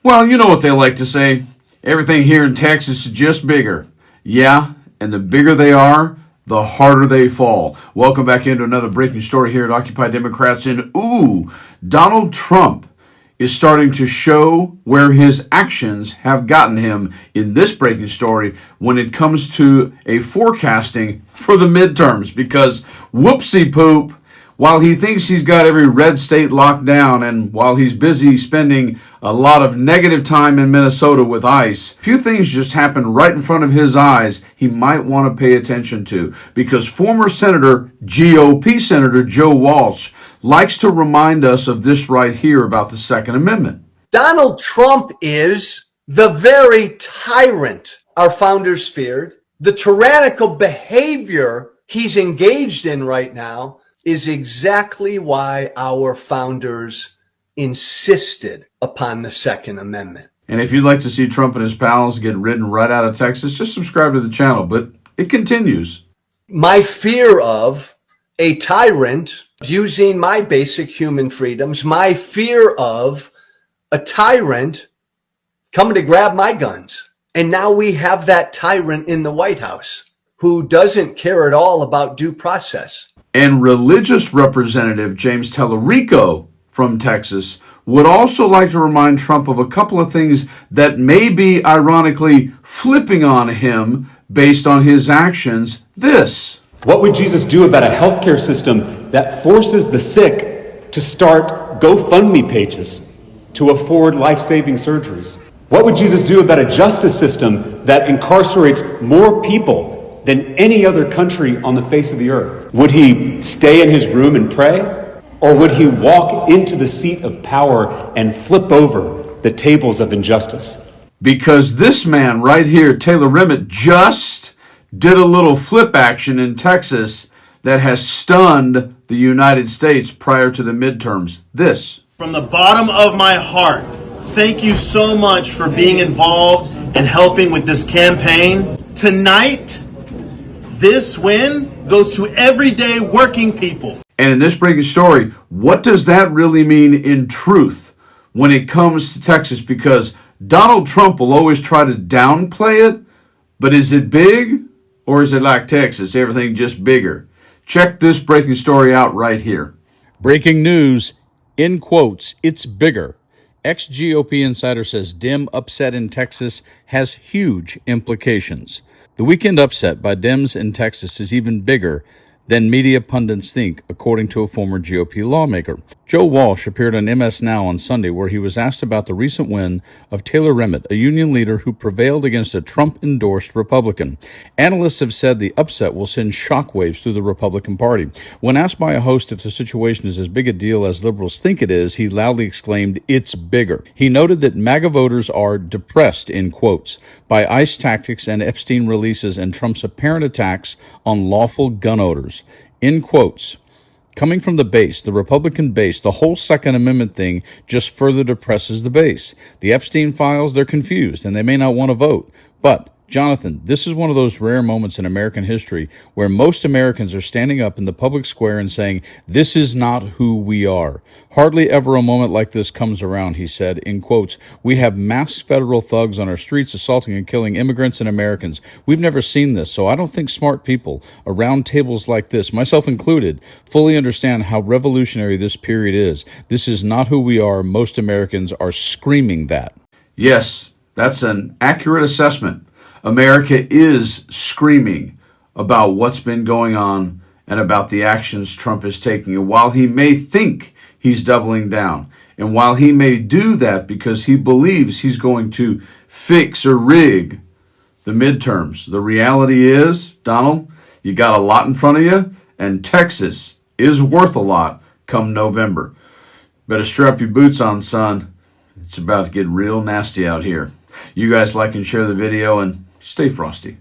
Well, you know what they like to say. Everything here in Texas is just bigger. Yeah, and the bigger they are, the harder they fall. Welcome back into another breaking story here at Occupy Democrats. And Donald Trump is starting to show where his actions have gotten him in this breaking story when it comes to a forecasting for the midterms. Because whoopsie poop, while he thinks he's got every red state locked down, and while he's busy spending a lot of negative time in Minnesota with ICE, a few things just happened right in front of his eyes he might want to pay attention to. Because former GOP Senator Joe Walsh likes to remind us of this right here about the Second Amendment. Donald Trump is the very tyrant our founders feared. The tyrannical behavior he's engaged in right now is exactly why our founders insisted upon the Second Amendment. And if you'd like to see Trump and his pals get ridden right out of Texas, just subscribe to the channel. But it continues. My fear of a tyrant using my basic human freedoms, my fear of a tyrant coming to grab my guns. And now we have that tyrant in the White House who doesn't care at all about due process. And religious representative James Tellerico from Texas would also like to remind Trump of a couple of things that may be ironically flipping on him based on his actions. This. What would Jesus do about a healthcare system that forces the sick to start GoFundMe pages to afford life-saving surgeries? What would Jesus do about a justice system that incarcerates more people than any other country on the face of the earth? Would he stay in his room and pray? Or would he walk into the seat of power and flip over the tables of injustice? Because this man right here, Taylor Emmett, just did a little flip action in Texas that has stunned the United States prior to the midterms. This. From the bottom of my heart, thank you so much for being involved and helping with this campaign. Tonight, this win goes to everyday working people. And in this breaking story, what does that really mean in truth when it comes to Texas? Because Donald Trump will always try to downplay it, but is it big or is it like Texas, everything just bigger? Check this breaking story out right here. Breaking news, in quotes, it's bigger. Ex-GOP insider says Dem upset in Texas has huge implications. The weekend upset by Dems in Texas is even bigger than media pundits think, according to a former GOP lawmaker. Joe Walsh appeared on MS Now on Sunday, where he was asked about the recent win of Taylor Emmett, a union leader who prevailed against a Trump-endorsed Republican. Analysts have said the upset will send shockwaves through the Republican Party. When asked by a host if the situation is as big a deal as liberals think it is, he loudly exclaimed, "It's bigger." He noted that MAGA voters are depressed, in quotes, by ICE tactics and Epstein releases and Trump's apparent attacks on lawful gun owners. In quotes, coming from the base, the Republican base, the whole Second Amendment thing just further depresses the base. The Epstein files, they're confused and they may not want to vote. But Jonathan, this is one of those rare moments in American history where most Americans are standing up in the public square and saying, this is not who we are. Hardly ever a moment like this comes around, he said, in quotes. We have masked federal thugs on our streets assaulting and killing immigrants and Americans. We've never seen this, so I don't think smart people around tables like this, myself included, fully understand how revolutionary this period is. This is not who we are. Most Americans are screaming that. Yes, that's an accurate assessment. America is screaming about what's been going on and about the actions Trump is taking. And while he may think he's doubling down, and while he may do that because he believes he's going to fix or rig the midterms, the reality is, Donald, you got a lot in front of you, and Texas is worth a lot come November. Better strap your boots on, son. It's about to get real nasty out here. You guys like and share the video, and stay frosty.